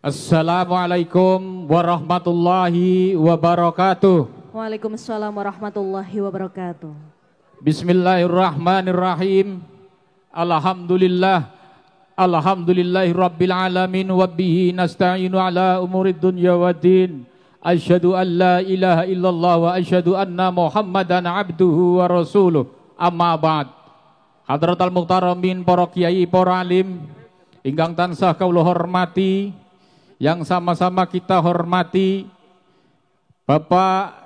Assalamualaikum warahmatullahi wabarakatuh. Waalaikumsalam warahmatullahi wabarakatuh. Bismillahirrahmanirrahim. Alhamdulillahi rabbil alamin wa bihi nasta'inu ala umurid dunya waddin. Asyhadu an la ilaha illallah wa asyhadu anna Muhammadan abduhu wa rasuluh. Amma ba'd. Hadratal muhtaramin, para kiai, para alim ingkang tansah kawula hormati, yang sama-sama kita hormati Bapak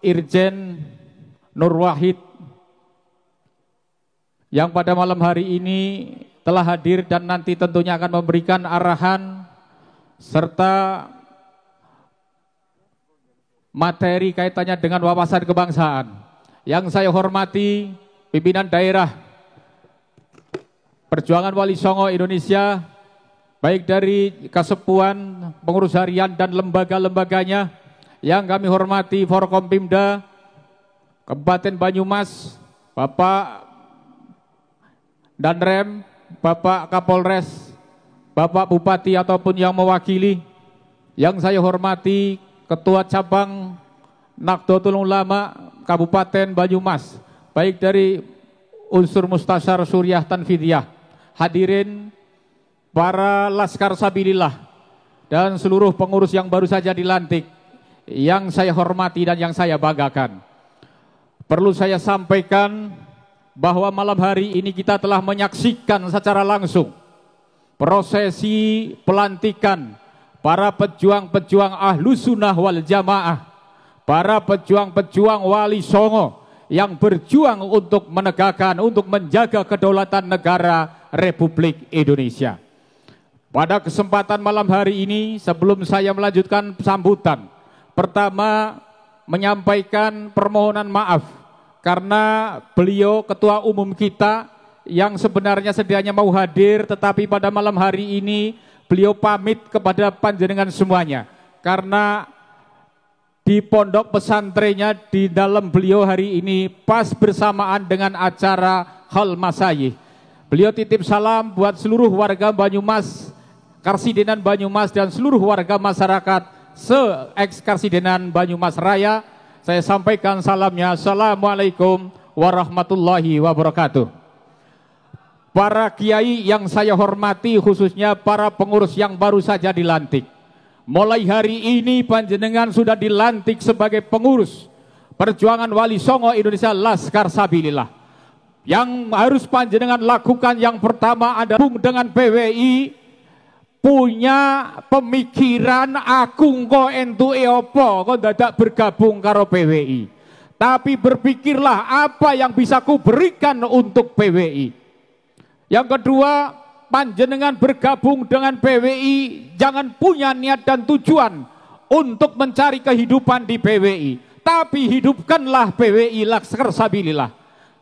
Irjen Nur Wahid yang pada malam hari ini telah hadir dan nanti tentunya akan memberikan arahan serta materi kaitannya dengan wawasan kebangsaan. Yang saya hormati pimpinan daerah Perjuangan Wali Songo Indonesia, baik dari Kasepuan, pengurus harian dan lembaga-lembaganya. Yang kami hormati Forkompimda Kabupaten Banyumas, Bapak Danrem, Bapak Kapolres, Bapak Bupati ataupun yang mewakili. Yang saya hormati Ketua Cabang Nahdlatul Ulama Kabupaten Banyumas, baik dari unsur Mustasyar Suriah Tanfidiyah, hadirin para Laskar Sabilillah dan seluruh pengurus yang baru saja dilantik, yang saya hormati dan yang saya banggakan. Perlu saya sampaikan bahwa malam hari ini kita telah menyaksikan secara langsung prosesi pelantikan para pejuang-pejuang Ahlus Sunnah wal Jamaah, para pejuang-pejuang Wali Songo yang berjuang untuk menegakkan, untuk menjaga kedaulatan negara Republik Indonesia. Pada kesempatan malam hari ini, sebelum saya melanjutkan sambutan, pertama menyampaikan permohonan maaf karena beliau ketua umum kita yang sebenarnya sedianya mau hadir, tetapi pada malam hari ini beliau pamit kepada panjenengan semuanya karena di pondok pesantrennya di dalam beliau hari ini pas bersamaan dengan acara Hal Masayih. Beliau titip salam buat seluruh warga Banyumas, Karsidenan Banyumas dan seluruh warga masyarakat se-ex Karsidenan Banyumas Raya. Saya sampaikan salamnya. Assalamualaikum warahmatullahi wabarakatuh. Para kiai yang saya hormati, khususnya para pengurus yang baru saja dilantik. Mulai hari ini panjenengan sudah dilantik sebagai pengurus Perjuangan Wali Songo Indonesia Laskar Sabilillah. Yang harus panjenengan lakukan yang pertama adalah dengan PWI punya pemikiran aku engko entuke apa kok dadak bergabung karo PWI. Tapi berpikirlah apa yang bisa ku berikan untuk PWI. Yang kedua, panjenengan bergabung dengan PWI jangan punya niat dan tujuan untuk mencari kehidupan di PWI, tapi hidupkanlah PWI Laskar Sabilillah.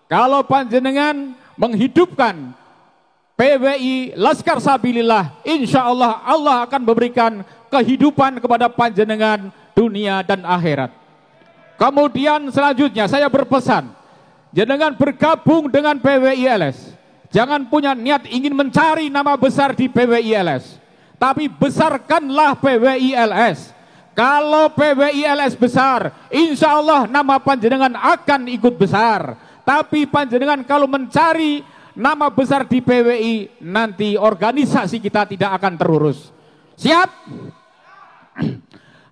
Kalau panjenengan menghidupkan PWI Laskar Sabilillah, insya Allah Allah akan memberikan kehidupan kepada panjenengan dunia dan akhirat. Kemudian selanjutnya saya berpesan, jenengan bergabung dengan PWI-LS. Jangan punya niat ingin mencari nama besar di PWI-LS, tapi besarkanlah PWI-LS. Kalau PWI-LS besar, insya Allah nama panjenengan akan ikut besar. Tapi panjenengan kalau mencari nama besar di PWI, nanti organisasi kita tidak akan terurus. Siap?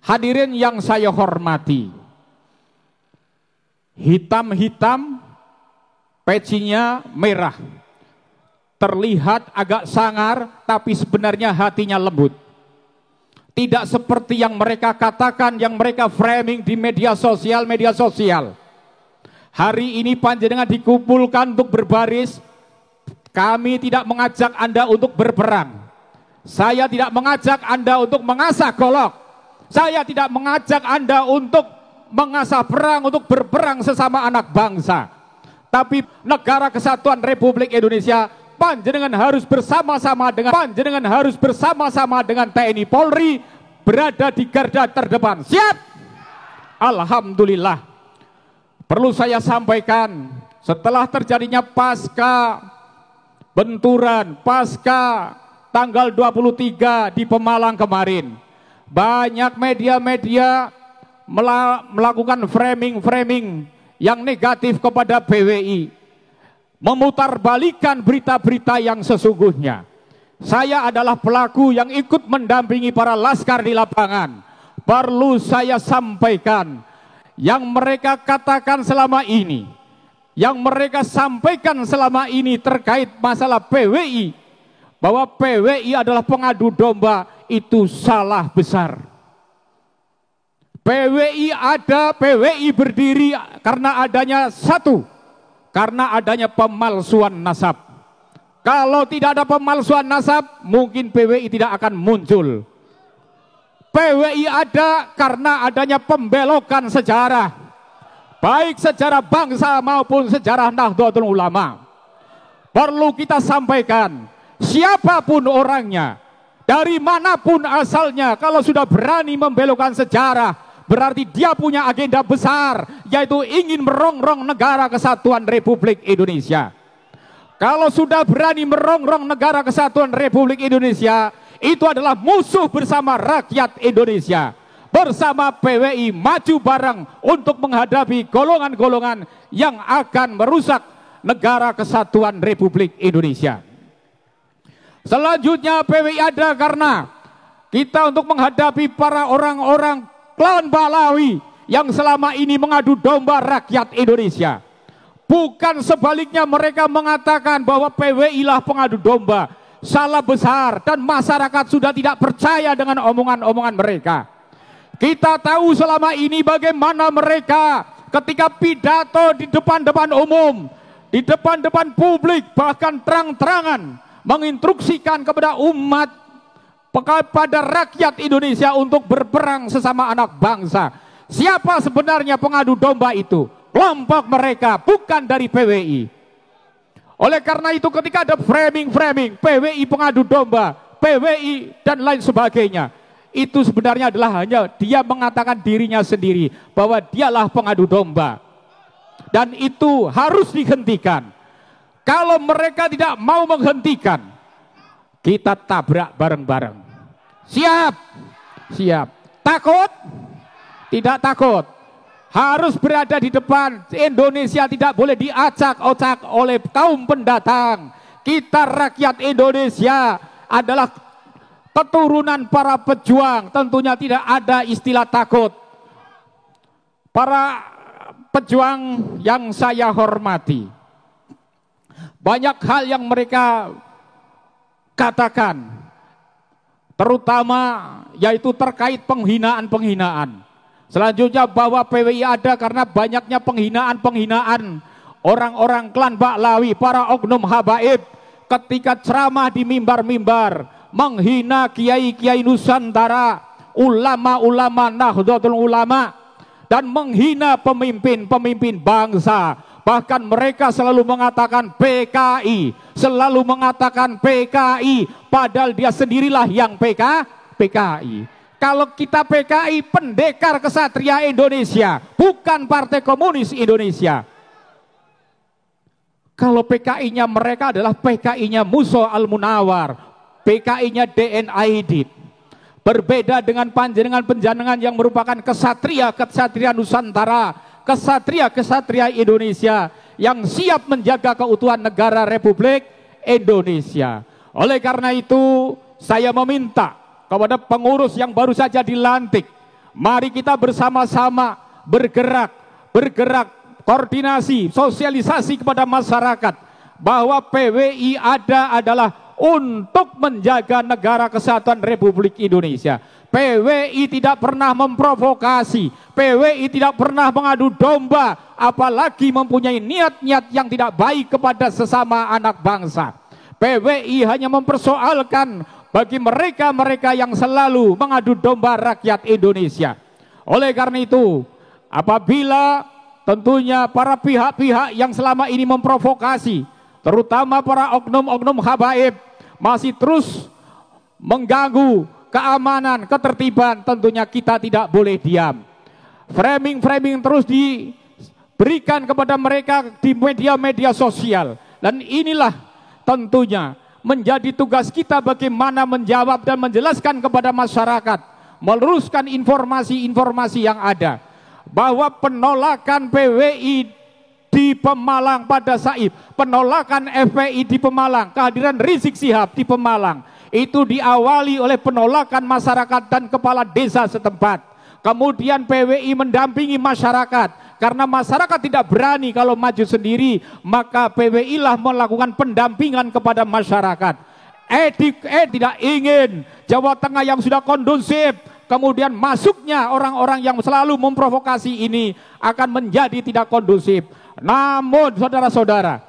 Hadirin yang saya hormati, hitam-hitam, pecinya merah, terlihat agak sangar, tapi sebenarnya hatinya lembut. Tidak seperti yang mereka katakan, yang mereka framing di media sosial. Hari ini panjenengan dikumpulkan untuk berbaris. Kami tidak mengajak Anda untuk berperang. Saya tidak mengajak Anda untuk mengasah golok. Saya tidak mengajak Anda untuk mengasah perang, untuk berperang sesama anak bangsa. Tapi negara kesatuan Republik Indonesia, panjenengan harus bersama-sama dengan TNI Polri berada di garda terdepan. Siap? Alhamdulillah. Perlu saya sampaikan, setelah terjadinya pasca benturan, pasca tanggal 23 di Pemalang kemarin. Banyak media-media melakukan framing-framing yang negatif kepada PWI, memutarbalikkan berita-berita yang sesungguhnya. Saya adalah pelaku yang ikut mendampingi para laskar di lapangan. Perlu saya sampaikan, yang mereka katakan selama ini, yang mereka sampaikan selama ini terkait masalah PWI, bahwa PWI adalah pengadu domba, itu salah besar. PWI berdiri karena adanya satu, karena adanya pemalsuan nasab. Kalau tidak ada pemalsuan nasab, mungkin PWI tidak akan muncul. PWI ada karena adanya pembelokan sejarah, baik sejarah bangsa maupun sejarah Nahdlatul Ulama. Perlu kita sampaikan, siapapun orangnya, dari manapun asalnya, kalau sudah berani membelokkan sejarah, berarti dia punya agenda besar, yaitu ingin merongrong negara kesatuan Republik Indonesia. Kalau sudah berani merongrong negara kesatuan Republik Indonesia, itu adalah musuh bersama rakyat Indonesia. Bersama PWI maju bareng untuk menghadapi golongan-golongan yang akan merusak negara kesatuan Republik Indonesia. Selanjutnya PWI ada karena kita untuk menghadapi para orang-orang klan Balawi yang selama ini mengadu domba rakyat Indonesia. Bukan sebaliknya mereka mengatakan bahwa PWI lah pengadu domba. Salah besar, dan masyarakat sudah tidak percaya dengan omongan-omongan mereka. Kita tahu selama ini bagaimana mereka ketika pidato di depan-depan umum, di depan-depan publik, bahkan terang-terangan menginstruksikan kepada umat, kepada rakyat Indonesia untuk berperang sesama anak bangsa. Siapa sebenarnya pengadu domba itu? Kelompok mereka, bukan dari PWI. Oleh karena itu ketika ada framing PWI pengadu domba, PWI dan lain sebagainya, itu sebenarnya adalah hanya dia mengatakan dirinya sendiri bahwa dialah pengadu domba. Dan itu harus dihentikan. Kalau mereka tidak mau menghentikan, kita tabrak bareng-bareng. Siap? Siap. Takut? Tidak takut. Harus berada di depan. Indonesia tidak boleh diacak-acak oleh kaum pendatang. Kita rakyat Indonesia adalah keturunan para pejuang. Tentunya tidak ada istilah takut. Para pejuang yang saya hormati, banyak hal yang mereka katakan, terutama yaitu terkait penghinaan-penghinaan. Selanjutnya bahwa PWI ada karena banyaknya penghinaan-penghinaan orang-orang klan Ba'lawi, para oknum habaib ketika ceramah di mimbar-mimbar, menghina kiai-kiai Nusantara, ulama-ulama Nahdlatul Ulama, dan menghina pemimpin-pemimpin bangsa. Bahkan mereka selalu mengatakan PKI, selalu mengatakan PKI, padahal dia sendirilah yang PKI. Kalau kita PKI, Pendekar Kesatria Indonesia, bukan Partai Komunis Indonesia. Kalau PKI-nya mereka adalah PKI-nya Musa Al-Munawar, PKI-nya DN Aidit. Berbeda dengan panjenengan-panjenengan yang merupakan kesatria Nusantara, kesatria Indonesia yang siap menjaga keutuhan negara Republik Indonesia. Oleh karena itu, saya meminta kepada pengurus yang baru saja dilantik, mari kita bersama-sama bergerak, koordinasi, sosialisasi kepada masyarakat bahwa PWI adalah untuk menjaga negara kesatuan Republik Indonesia. PWI tidak pernah memprovokasi, PWI tidak pernah mengadu domba, apalagi mempunyai niat-niat yang tidak baik kepada sesama anak bangsa. PWI hanya mempersoalkan bagi mereka-mereka yang selalu mengadu domba rakyat Indonesia. Oleh karena itu, apabila tentunya para pihak-pihak yang selama ini memprovokasi, terutama para oknum-oknum habaib, masih terus mengganggu keamanan, ketertiban, tentunya kita tidak boleh diam. Framing terus diberikan kepada mereka di media-media sosial. Dan inilah tentunya menjadi tugas kita bagaimana menjawab dan menjelaskan kepada masyarakat, meluruskan informasi-informasi yang ada, bahwa penolakan PWI di Pemalang pada Said, penolakan FPI di Pemalang, kehadiran Rizik Syihab di Pemalang, itu diawali oleh penolakan masyarakat dan kepala desa setempat. Kemudian PWI mendampingi masyarakat, karena masyarakat tidak berani kalau maju sendiri, maka PWI lah melakukan pendampingan kepada masyarakat. Tidak ingin Jawa Tengah yang sudah kondusif, kemudian masuknya orang-orang yang selalu memprovokasi ini akan menjadi tidak kondusif. Namun saudara-saudara,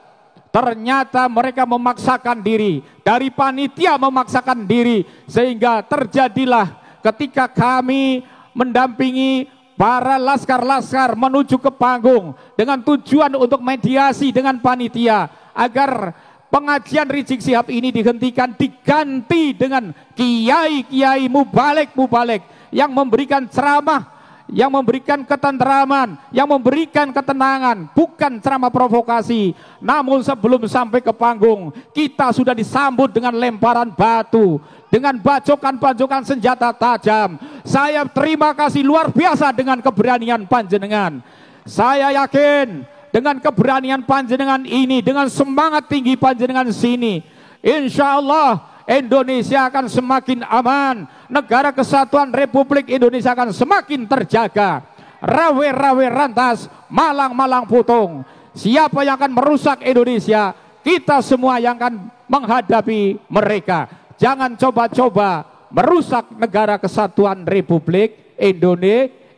ternyata mereka memaksakan diri, dari panitia memaksakan diri, sehingga terjadilah ketika kami mendampingi para laskar-laskar menuju ke panggung dengan tujuan untuk mediasi dengan panitia agar pengajian Rizik Syihab ini dihentikan, diganti dengan kiai-kiai mubalek-mubalek yang memberikan ceramah, yang memberikan ketentraman, yang memberikan ketenangan, bukan ceramah provokasi. Namun sebelum sampai ke panggung, kita sudah disambut dengan lemparan batu, dengan bacokan-bacokan senjata tajam. Saya terima kasih luar biasa dengan keberanian panjenengan. Saya yakin dengan keberanian panjenengan ini, dengan semangat tinggi panjenengan sini, insya Allah Indonesia akan semakin aman, negara kesatuan Republik Indonesia akan semakin terjaga. Rawe-rawe rantas, malang-malang putung, siapa yang akan merusak Indonesia? Kita semua yang akan menghadapi mereka. Jangan coba-coba merusak negara kesatuan Republik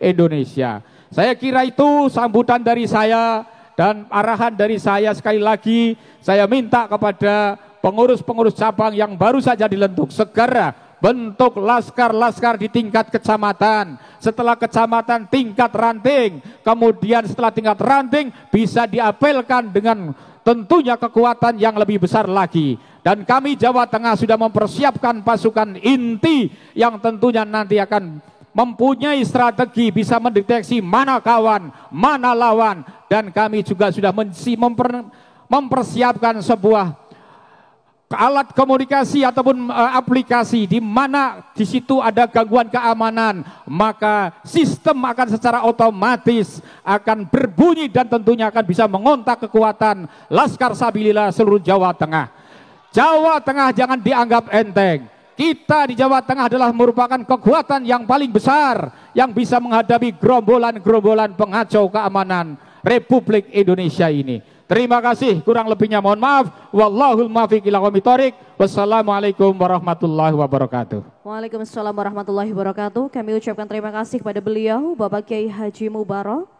Indonesia. Saya kira itu sambutan dari saya dan arahan dari saya. Sekali lagi saya minta kepada pengurus-pengurus cabang yang baru saja dibentuk, segera bentuk laskar-laskar di tingkat kecamatan, setelah kecamatan tingkat ranting, kemudian setelah tingkat ranting bisa diapelkan dengan tentunya kekuatan yang lebih besar lagi. Dan kami Jawa Tengah sudah mempersiapkan pasukan inti yang tentunya nanti akan mempunyai strategi, bisa mendeteksi mana kawan, mana lawan. Dan kami juga sudah mempersiapkan sebuah alat komunikasi ataupun aplikasi di mana di situ ada gangguan keamanan, maka sistem akan secara otomatis akan berbunyi dan tentunya akan bisa mengontak kekuatan Laskar Sabilillah seluruh Jawa Tengah. Jawa Tengah jangan dianggap enteng. Kita di Jawa Tengah adalah merupakan kekuatan yang paling besar yang bisa menghadapi gerombolan-gerombolan pengacau keamanan Republik Indonesia ini. Terima kasih, kurang lebihnya mohon maaf. Wallahul muwaffiq ila aqwamit thoriq. Wassalamualaikum warahmatullahi wabarakatuh. Waalaikumsalam warahmatullahi wabarakatuh. Kami ucapkan terima kasih kepada beliau Bapak Kiai Haji Mubarok